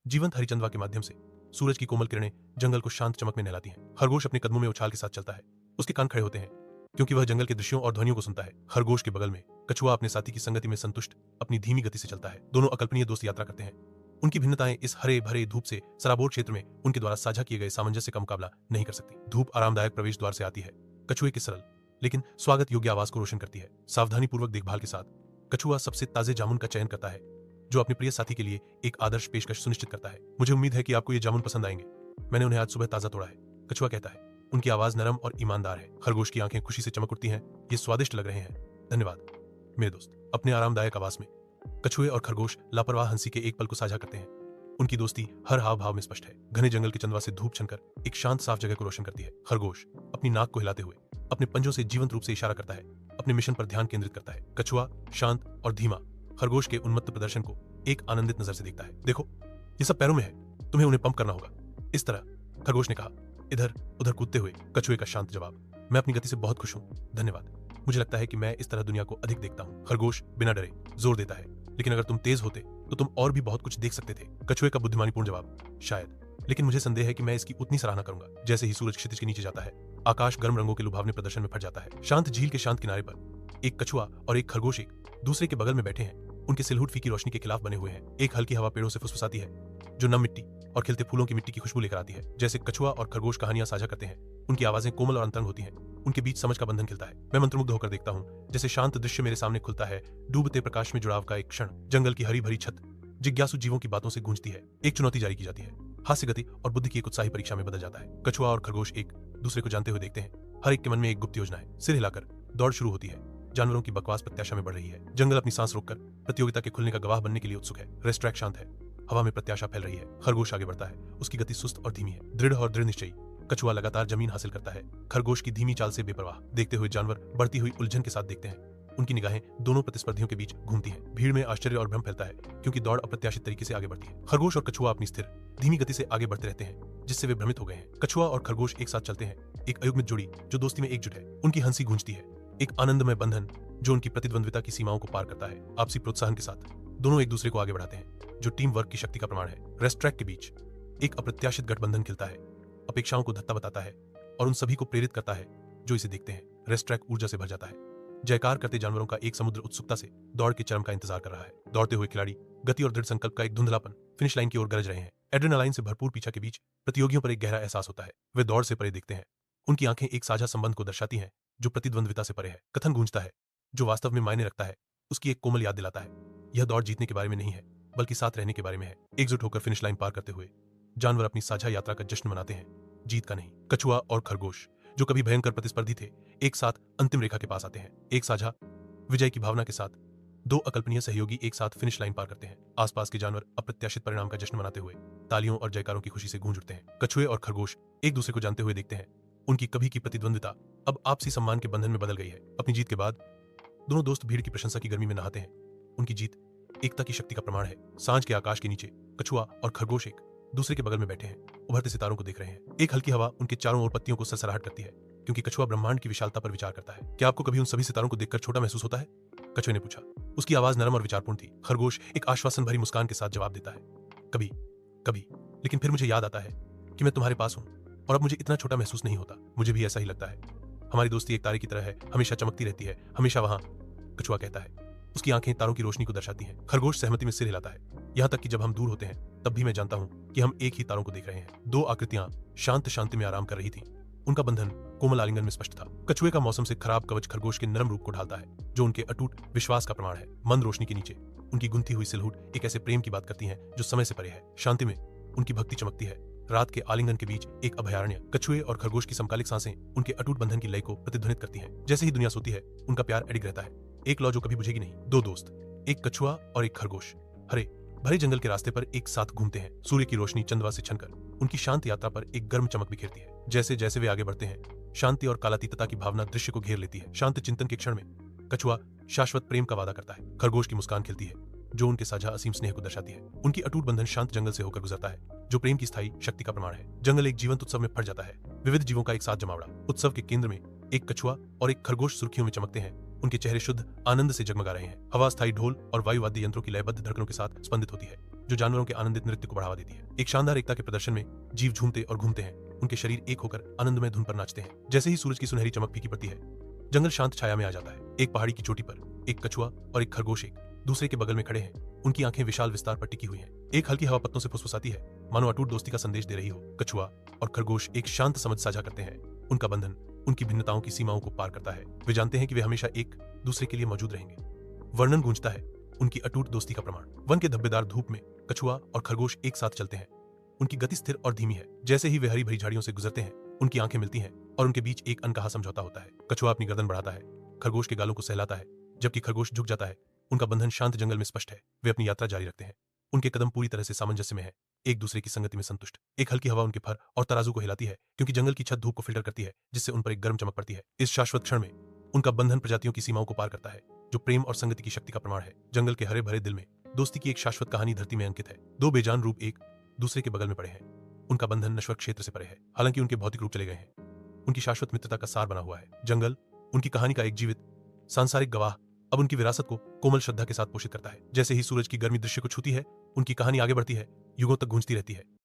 जीवंत हरी चंदवा के माध्यम से सूरज की कोमल किरणें जंगल को शांत चमक में नहलाती हैं। खरगोश अपने कदमों में उछाल के साथ चलता है। उसके कान खड़े होते हैं क्योंकि वह जंगल के दृश्यों और ध्वनियों को सुनता है। खरगोश के बगल में कछुआ अपने साथी की संगति में संतुष्ट अपनी धीमी गति से चलता है। दोनों अकल्पनीय दोस्त यात्रा करते हैं। उनकी भिन्नताएं इस हरे भरे धूप से सराबोर क्षेत्र में उनके द्वारा साझा किए गए सामंजस्य का मुकाबला नहीं कर सकती। धूप आरामदायक प्रवेश द्वार से आती है। कछुए की सरल लेकिन स्वागत योग्य आवाज को रोशन करती है। सावधानी पूर्वक देखभाल के साथ कछुआ सबसे ताजे जामुन का चयन करता है, जो अपने प्रिय साथी के लिए एक आदर्श पेशकश सुनिश्चित करता है। मुझे उम्मीद है कि आपको ये जामुन पसंद आएंगे। मैंने उन्हें आज सुबह ताजा तोड़ा है, कछुआ कहता है। उनकी आवाज नरम और ईमानदार है। खरगोश की आंखें खुशी से चमक उठती हैं। ये स्वादिष्ट लग रहे हैं। धन्यवाद मेरे दोस्त। अपने आरामदायक आवास में कछुए और खरगोश लापरवाह हंसी के एक पल को साझा करते हैं। उनकी दोस्ती हर हाव भाव में स्पष्ट है। घने जंगल के चंदवा से धूप छनकर एक शांत साफ जगह को रोशन करती है। खरगोश अपनी नाक को हिलाते हुए अपने पंजों से जीवंत रूप से इशारा करता है, अपने मिशन पर ध्यान केंद्रित करता है। कछुआ शांत और धीमा खरगोश के उन्मत्त प्रदर्शन को एक आनंदित नजर से देखता है। देखो, ये सब पैरों में है, तुम्हें उन्हें पंप करना होगा। इस तरह खरगोश ने कहा, इधर उधर कूदते हुए। कछुए का शांत जवाब, मैं अपनी गति से बहुत खुश हूँ, धन्यवाद। मुझे लगता है कि मैं इस तरह दुनिया को अधिक देखता हूँ। खरगोश बिना डरे जोर देता है, लेकिन अगर तुम तेज होते तो तुम और भी बहुत कुछ देख सकते थे। कछुए का बुद्धिमानीपूर्ण जवाब, शायद, लेकिन मुझे संदेह है कि मैं इसकी उतनी सराहना करूंगा। जैसे ही सूरज क्षितिज के नीचे जाता है, आकाश गर्म रंगों के लुभावने प्रदर्शन में फट जाता है। शांत झील के शांत किनारे पर एक कछुआ और एक खरगोश एक दूसरे के बगल में बैठे हैं। उनके सिलहुट फीकी रोशनी के खिलाफ बने हुए हैं। एक हल्की हवा पेड़ों से फुसफुसाती है, जो नम मिट्टी और खिलते फूलों की मिट्टी की खुशबू लेकर आती है। जैसे कछुआ और खरगोश कहानियां साझा करते हैं, उनकी आवाजें कोमल और अंतरंग होती हैं। उनके बीच समझ का बंधन खिलता है। मैं मंत्रमुग्ध होकर देखता हूँ, जैसे शांत दृश्य मेरे सामने खुलता है। डूबते प्रकाश में जुड़ाव का एक क्षण। जंगल की हरी भरी छत जिज्ञासु जीवों की बातों से गूंजती है। एक चुनौती जारी की जाती है। हास्य गति और बुद्धि की एक उत्साही परीक्षा में बदल जाता है। कछुआ और खरगोश एक दूसरे को जानते हुए देखते हैं। हर एक के मन में एक गुप्त योजना है। सिर हिलाकर दौड़ शुरू होती है। जानवरों की बकवास प्रत्याशा में बढ़ रही है। जंगल अपनी सांस रोककर प्रतियोगिता के खुलने का गवाह बनने के लिए उत्सुक है। रेस्ट्रैक शांत है। हवा में प्रत्याशा फैल रही है। खरगोश आगे बढ़ता है। उसकी गति सुस्त और धीमी है, दृढ़ और दृढ़ निश्चयी। कछुआ लगातार जमीन हासिल करता है। खरगोश की धीमी चाल से बेपरवाह देखते हुए जानवर बढ़ती हुई उलझन के साथ देखते हैं। उनकी निगाहें दोनों प्रतिस्पर्धियों के बीच घूमती हैं। भीड़ में आश्चर्य और भ्रम फैलता है, क्योंकि दौड़ अप्रत्याशित तरीके से आगे बढ़ती है। खरगोश और कछुआ अपनी स्थिर धीमी गति से आगे बढ़ते रहते हैं, जिससे वे भ्रमित हो गए हैं। कछुआ और खरगोश एक साथ चलते हैं, एक अयुग्मित जोड़ी जो दोस्ती में एकजुट है। उनकी हंसी गूंजती है, एक आनंदमय बंधन जो उनकी प्रतिद्वंद्विता की सीमाओं को पार करता है। आपसी प्रोत्साहन के साथ दोनों एक दूसरे को आगे बढ़ाते हैं, जो टीम वर्क की शक्ति का प्रमाण है। रेस्ट्रैक के बीच एक अप्रत्याशित गठबंधन खिलता है, अपेक्षाओं को धत्ता बताता है और उन सभी को प्रेरित करता है जो इसे देखते हैं। रेस्ट्रैक ऊर्जा से भर जाता है। जयकार करते जानवरों का एक समुद्र उत्सुकता से दौड़ के चरम का इंतजार कर रहा है। दौड़ते हुए खिलाड़ी गति और दृढ़ संकल्प का एक धुंधलापन फिनिश लाइन की ओर गरज रहे हैं। एड्रेनालाइन से भरपूर पीछा के बीच प्रतियोगियों पर एक गहरा एहसास होता है। वे दौड़ से परे देखते हैं। उनकी आंखें एक साझा संबंध को दर्शाती हैं जो प्रतिद्वंद्विता से परे है। कथन गूंजता है जो वास्तव में मायने रखता है। उसकी एक कोमल याद दिलाता है, यह दौड़ जीतने के बारे में नहीं है, बल्कि साथ रहने के बारे में है। एकजुट होकर फिनिश लाइन पार करते हुए जानवर अपनी साझा यात्रा का जश्न मनाते हैं, जीत का नहीं। कछुआ और खरगोश, जो कभी भयंकर प्रतिस्पर्धी थे, एक साथ अंतिम रेखा के पास आते हैं। एक साझा विजय की भावना के साथ दो अकल्पनीय सहयोगी एक साथ फिनिश लाइन पार करते हैं। आसपास के जानवर अप्रत्याशित परिणाम का जश्न मनाते हुए तालियों और जयकारों की खुशी से गूंज उठते हैं। कछुए और खरगोश एक दूसरे को जानते हुए देखते हैं। उनकी कभी की प्रतिद्वंदिता अब आपसी सम्मान के बंधन में बदल गई है। अपनी जीत के बाद दोनों दोस्त भीड़ की प्रशंसा की गर्मी में नहाते हैं। उनकी जीत एकता की शक्ति का प्रमाण है। सांझ के आकाश के नीचे कछुआ और खरगोश एक दूसरे के बगल में बैठे हैं, उभरते सितारों को देख रहे हैं। एक हल्की हवा उनके चारों ओर पत्तियों को सरसराहट करती है, क्योंकि कछुआ ब्रह्मांड की विशालता पर विचार करता है। क्या आपको कभी उन सभी सितारों को देखकर छोटा महसूस होता है? कछुए ने पूछा। उसकी आवाज नरम और विचारपूर्ण थी। खरगोश एक आश्वासन भरी मुस्कान के साथ जवाब देता है, कभी कभी, लेकिन फिर मुझे याद आता है कि मैं तुम्हारे पास हूँ और अब मुझे इतना छोटा महसूस नहीं होता। मुझे भी ऐसा ही लगता है। हमारी दोस्ती एक तारे की तरह है, हमेशा चमकती रहती है, हमेशा वहां, कछुआ कहता है। उसकी आंखें तारों की रोशनी को दर्शाती हैं। खरगोश सहमति में सिर हिलाता है। यहाँ तक कि जब हम दूर होते हैं तब भी मैं जानता हूँ कि हम एक ही तारों को देख रहे हैं। दो आकृतियां शांत शांति में आराम कर रही थीं। उनका बंधन कोमल आलिंगन में स्पष्ट था। कछुए का मौसम से खराब कवच खरगोश के नरम रूप को ढालता है, जो उनके अटूट विश्वास का प्रमाण है। मंद रोशनी के नीचे उनकी गुंथी हुई सिलहुट एक ऐसे प्रेम की बात करती है जो समय से परे है। शांति में उनकी भक्ति चमकती है। रात के आलिंगन के बीच एक अभयारण्य। कछुए और खरगोश की समकालिक सांसें उनके अटूट बंधन की लय को प्रतिध्वनित करती हैं। जैसे ही दुनिया सोती है, उनका प्यार अडिग रहता है। एक लौ जो कभी बुझेगी नहीं। दो दोस्त, एक कछुआ और एक खरगोश, हरे भरे जंगल के रास्ते पर एक साथ घूमते हैं। सूर्य की रोशनी चंदवा से छनकर उनकी शांत यात्रा पर एक गर्म चमक बिखेरती है। जैसे जैसे वे आगे बढ़ते हैं, शांति और कालातीतता की भावना दृश्य को घेर लेती है। शांत चिंतन के क्षण में कछुआ शाश्वत प्रेम का वादा करता है। खरगोश की मुस्कान खिलती है, जो उनके साझा असीम स्नेह को दर्शाती है। उनकी अटूट बंधन शांत जंगल से होकर गुजरता है, जो प्रेम की स्थायी शक्ति का प्रमाण है। जंगल एक जीवंत उत्सव में फट जाता है। विविध जीवों का एक साथ जमावड़ा। उत्सव के केंद्र में एक कछुआ और एक खरगोश सुर्खियों में चमकते हैं। उनके चेहरे शुद्ध आनंद से जगमगा रहे हैं। हवा स्थायी ढोल और वायु वाद्य यंत्रों की लयबद्ध धड़कनों के साथ स्पंदित होती है। जो जानवरों के आनंदित नृत्य को बढ़ावा देती है। एक शानदार एकता के प्रदर्शन में जीव झूमते और घूमते हैं, उनके शरीर एक होकर आनंदमय धुन पर नाचते हैं। जैसे ही सूरज की सुनहरी चमक फीकी पड़ती है, जंगल शांत छाया में आ जाता है। एक पहाड़ी की चोटी पर एक कछुआ और एक खरगोश एक दूसरे के बगल में खड़े हैं। उनकी आंखें विशाल विस्तार पर टिकी हुई हैं। एक हल्की हवा पत्तों से फुसफुसाती है, मानो अटूट दोस्ती का संदेश दे रही हो। कछुआ और खरगोश एक शांत समझ साझा करते हैं। उनका बंधन उनकी भिन्नताओं की सीमाओं को पार करता है। वे जानते हैं कि वे हमेशा एक दूसरे के लिए मौजूद रहेंगे। वर्णन गूंजता है उनकी अटूट दोस्ती का प्रमाण। वन के धब्बेदार धूप में कछुआ और खरगोश एक साथ चलते हैं। उनकी गति स्थिर और धीमी है। जैसे ही वे हरी भरी झाड़ियों से गुजरते हैं, उनकी आंखें मिलती हैं और उनके बीच एक अनकहा समझौता होता है। कछुआ अपनी गर्दन बढ़ाता है, खरगोश के गालों को सहलाता है, जबकि खरगोश झुक जाता है। उनका बंधन शांत जंगल में स्पष्ट है। वे अपनी यात्रा जारी रखते हैं। उनके कदम पूरी तरह से सामंजस्य में है, एक दूसरे की संगति में संतुष्ट। एक हल्की हवा उनके फर और तराजू को हिलाती है, क्योंकि जंगल की छत धूप को फिल्टर करती है, जिससे उन पर एक गर्म चमक पड़ती है। इस शाश्वत क्षण में उनका बंधन प्रजातियों की सीमाओं को पार करता है, जो प्रेम और संगति की शक्ति का प्रमाण है। जंगल के हरे भरे दिल में दोस्ती की एक शाश्वत कहानी धरती में अंकित है। दो बेजान रूप एक दूसरे के बगल में पड़े हैं। उनका बंधन नश्वर क्षेत्र से परे है, हालांकि उनके भौतिक रूप चले गए हैं। उनकी शाश्वत मित्रता का सार बना हुआ है। जंगल उनकी कहानी का एक जीवित सांसारिक गवाह अब उनकी विरासत को कोमल श्रद्धा के साथ पोषित करता है। जैसे ही सूरज की गर्मी दृश्य को छूती है, उनकी कहानी आगे बढ़ती है, युगों तक गूंजती रहती है।